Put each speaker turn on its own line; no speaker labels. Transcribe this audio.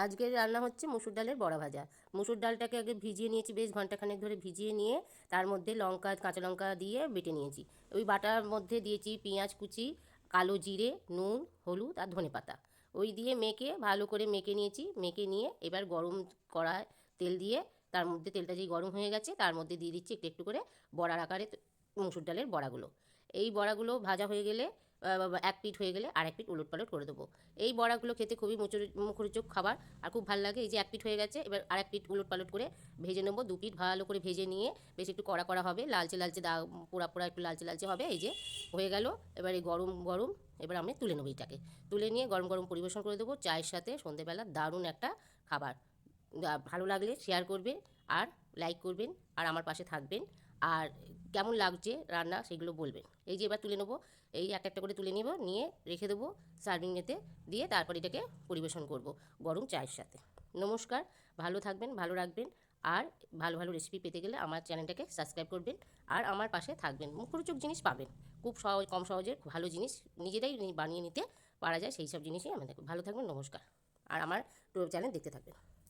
আজকের রান্না হচ্ছে মুসুর ডালের বড়া ভাজা। মুসুর ডালটাকে আগে ভিজিয়ে নিয়েছি, বেশ ঘন্টাখানেক ধরে ভিজিয়ে নিয়ে তার মধ্যে লঙ্কা, কাঁচা লঙ্কা দিয়ে বেটে নিয়েছি। ওই বাটার মধ্যে দিয়েছি পেঁয়াজ কুচি, কালো জিরে, নুন, হলুদ আর ধনেপাতা। ওই দিয়ে মেখে ভালো করে মেখে নিয়েছি। মেখে নিয়ে এবার গরম কড়ায় তেল দিয়ে তার মধ্যে তেলটা যেই গরম হয়ে গেছে তার মধ্যে দিয়ে দিচ্ছি একটু একটু করে বড়ার আকারে মুসুর ডালের বড়াগুলো। এই বড়াগুলো ভাজা হয়ে গেলে এক পিঠ হয়ে গেলে আর এক পিঠ উলটপালট করে দেবো। এই বড়াগুলো খেতে খুবই মুখরোচক খাবার আর খুব ভালো লাগে। এই যে এক পিঠ হয়ে গেছে, এবার আর এক পিঠ উলটপালট করে ভেজে নেবো। দু পিঠ ভালো করে ভেজে নিয়ে বেশ একটু কড়া কড়া হবে, লালচে লালচে পোড়া পোড়া একটু লালচে লালচে হবে। এই যে হয়ে গেল। এবার এই গরম গরম এবার আমি তুলে নেবো। এইটাকে তুলে নিয়ে গরম গরম পরিবেশন করে দেবো চায়ের সাথে। সন্ধেবেলা দারুণ একটা খাবার। ভালো লাগলে শেয়ার করবেন আর লাইক করবেন আর আমার পাশে থাকবেন। আর কেমন লাগছে রান্না সেগুলো বলবেন। এই যে এবার তুলে নেবো, এই একটা একটা করে তুলে নেব, নিয়ে রেখে দেবো সার্ভিংয়েতে দিয়ে। তারপর এটাকে পরিবেশন করব গরম চায়ের সাথে। নমস্কার, ভালো থাকবেন, ভালো রাখবেন। আর ভালো ভালো রেসিপি পেতে গেলে আমার চ্যানেলটাকে সাবস্ক্রাইব করবেন আর আমার পাশে থাকবেন। মুখরোচক জিনিস পাবেন, খুব সহজ, কম সহজে ভালো জিনিস নিজেরাই বানিয়ে নিতে পারা যায়, সেই সব জিনিসই আমাদের। ভালো থাকবেন, নমস্কার। আর আমার চ্যানেল দেখতে থাকবেন।